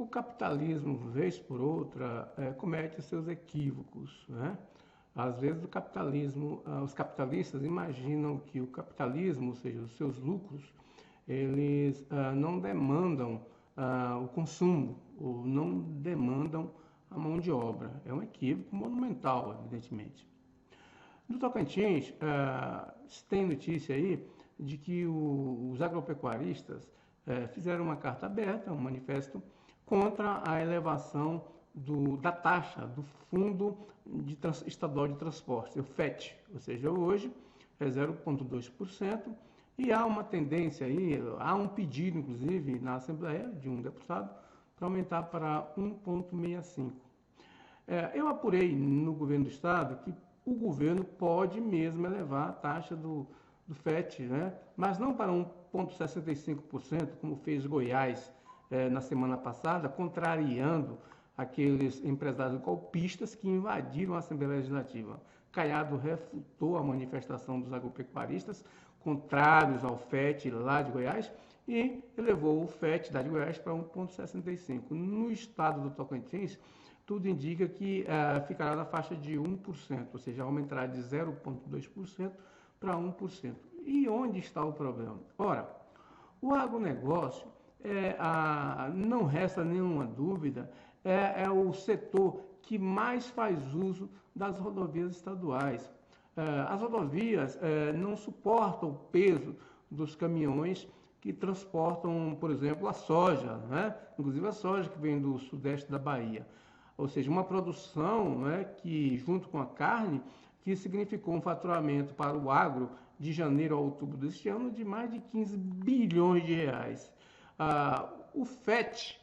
O capitalismo, vez por outra, comete seus equívocos, né? Às vezes os capitalistas imaginam que o capitalismo, ou seja, os seus lucros, eles não demandam o consumo, ou não demandam a mão de obra. É um equívoco monumental, evidentemente. No Tocantins, se tem notícia aí de que os agropecuaristas fizeram uma carta aberta, um manifesto, contra a elevação da taxa do Fundo Estadual de Transporte, o FET, ou seja, hoje é 0,2%, e há uma tendência aí, há um pedido, inclusive, na Assembleia de um deputado, para aumentar para 1,65%. Eu apurei no governo do Estado que o governo pode mesmo elevar a taxa do FET, né? Mas não para 1,65%, como fez Goiás na semana passada, contrariando aqueles empresários golpistas que invadiram a Assembleia Legislativa. Caiado refutou a manifestação dos agropecuaristas contrários ao FET lá de Goiás e elevou o FET da de Goiás para 1,65%. No estado do Tocantins, tudo indica que ficará na faixa de 1%, ou seja, aumentará de 0,2% para 1%. E onde está o problema? Ora, o agronegócio, não resta nenhuma dúvida, é o setor que mais faz uso das rodovias estaduais. As rodovias não suportam o peso dos caminhões que transportam, por exemplo, a soja, né? Inclusive a soja que vem do sudeste da Bahia. Ou seja, uma produção, né, que, junto com a carne, que significou um faturamento para o agro de janeiro a outubro deste ano de mais de 15 bilhões de reais. O FET,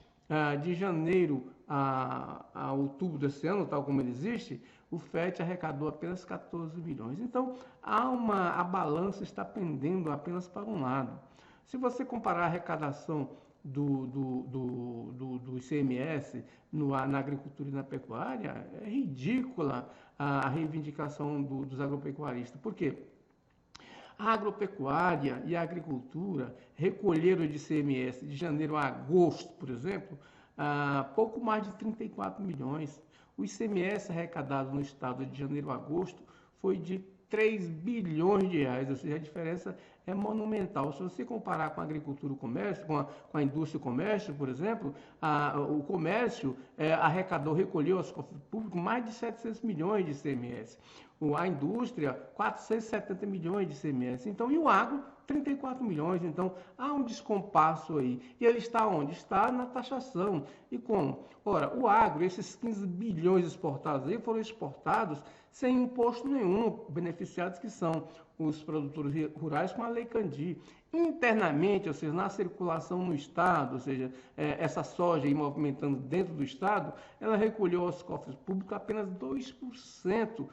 de janeiro a outubro desse ano, tal como ele existe, o FET arrecadou apenas 14 bilhões. Então, a balança está pendendo apenas para um lado. Se você comparar a arrecadação do ICMS na agricultura e na pecuária, é ridícula a reivindicação dos agropecuaristas. Por quê? A agropecuária e a agricultura recolheram de ICMS de janeiro a agosto, por exemplo, pouco mais de 34 milhões. O ICMS arrecadado no estado de janeiro a agosto foi de 3 bilhões de reais, ou seja, a diferença é monumental. Se você comparar com a agricultura e o comércio, com a indústria e o comércio, por exemplo, o comércio recolheu aos cofres públicos mais de 700 milhões de ICMS. A indústria, 470 milhões de ICMS. Então, e o agro, 34 milhões. Então, há um descompasso aí. E ele está onde? Está na taxação. E como? Ora, o agro, esses 15 bilhões exportados aí, foram exportados sem imposto nenhum, beneficiados que são os produtores rurais com a Lei Candir. Internamente, ou seja, na circulação no Estado, ou seja, essa soja aí movimentando dentro do Estado, ela recolheu aos cofres públicos apenas 2%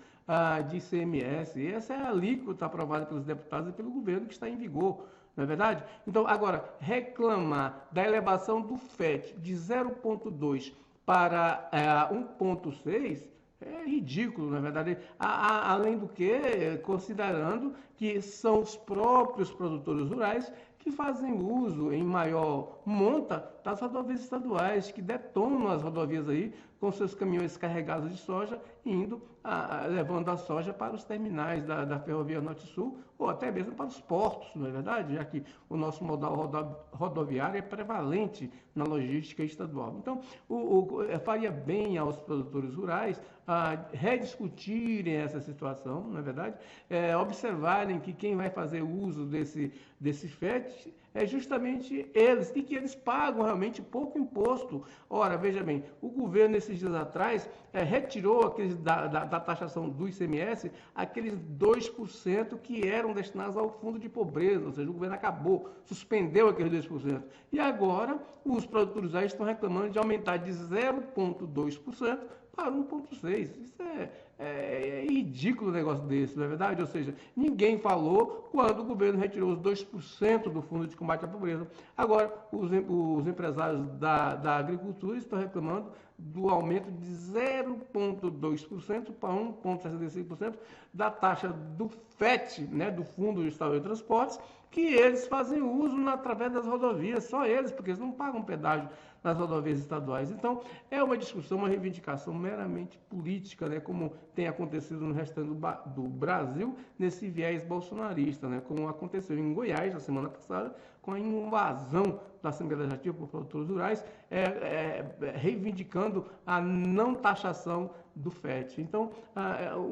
de ICMS. E essa é a alíquota aprovada pelos deputados e pelo governo que está em vigor, não é verdade? Então, agora, reclamar da elevação do FET de 0,2 para 1,6 é ridículo, na verdade, além do que, considerando que são os próprios produtores rurais que fazem uso em maior monta das rodovias estaduais, que detonam as rodovias aí com seus caminhões carregados de soja, levando a soja para os terminais da Ferrovia Norte-Sul, ou até mesmo para os portos, não é verdade? Já que o nosso modal rodoviário é prevalente na logística estadual. Então, faria bem aos produtores rurais rediscutirem essa situação, não é verdade? Observarem que quem vai fazer uso desse FET é justamente eles, e que eles pagam realmente pouco imposto. Ora, veja bem, o governo, esses dias atrás, retirou da taxação do ICMS aqueles 2% que eram destinados ao fundo de pobreza, ou seja, o governo suspendeu aqueles 2%. E agora, os produtores aí estão reclamando de aumentar de 0,2% para 1,6%. Isso é ridículo um negócio desse, não é verdade? Ou seja, ninguém falou quando o governo retirou os 2% do Fundo de Combate à Pobreza. Agora, os empresários da agricultura estão reclamando do aumento de 0,2% para 1,65% da taxa do FET, né, do Fundo Estadual de Transportes, que eles fazem uso através das rodovias, só eles, porque eles não pagam pedágio nas rodovias estaduais. Então, é uma discussão, uma reivindicação meramente política, né, como tem acontecido no restante do Brasil, nesse viés bolsonarista, né, como aconteceu em Goiás na semana passada, com a invasão da Assembleia Legislativa por produtores rurais, reivindicando a não taxação do FET. Então,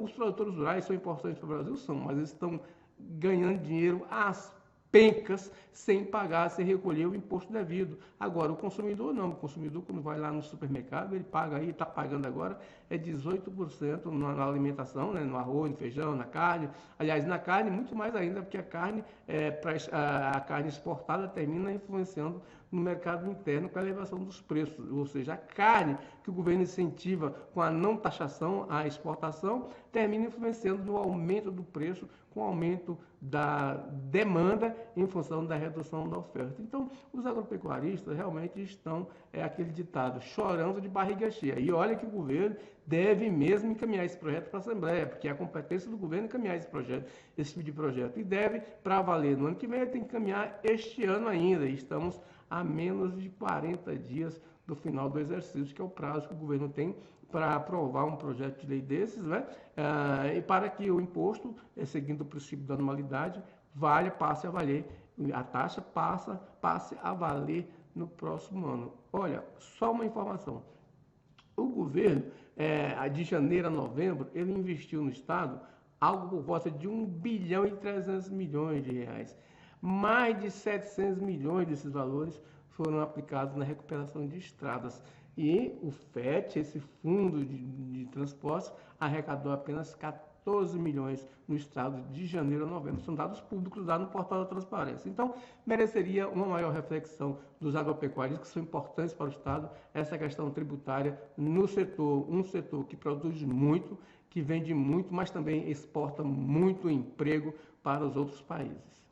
os produtores rurais são importantes para o Brasil? São, mas eles estão ganhando dinheiro às pencas, sem pagar, sem recolher o imposto devido. Agora, o consumidor não. O consumidor, quando vai lá no supermercado, ele paga aí, está pagando agora, 18% na alimentação, né, no arroz, no feijão, na carne. Aliás, na carne, muito mais ainda, porque a carne exportada termina influenciando no mercado interno com a elevação dos preços. Ou seja, a carne que o governo incentiva com a não taxação, a exportação, termina influenciando no aumento do preço, com o aumento da demanda em função da redução da oferta. Então, os agropecuaristas realmente estão, aquele ditado, chorando de barriga cheia. E olha que o governo deve mesmo encaminhar esse projeto para a Assembleia, porque é a competência do governo encaminhar esse tipo de projeto. E deve, para valer no ano que vem, ele tem que encaminhar este ano ainda. E estamos a menos de 40 dias do final do exercício, que é o prazo que o governo tem para aprovar um projeto de lei desses, né? E para que o imposto, seguindo o princípio da anualidade, passe a valer, a taxa passe a valer no próximo ano. Olha, só uma informação. O governo, de janeiro a novembro, ele investiu no Estado algo por volta de 1 bilhão e 300 milhões de reais. Mais de 700 milhões desses valores foram aplicados na recuperação de estradas. E o FET, esse fundo de transportes, arrecadou apenas 14 milhões no estado de janeiro a novembro. São dados públicos lá no portal da transparência. Então, mereceria uma maior reflexão dos agropecuários, que são importantes para o Estado, essa questão tributária no setor, um setor que produz muito, que vende muito, mas também exporta muito emprego para os outros países.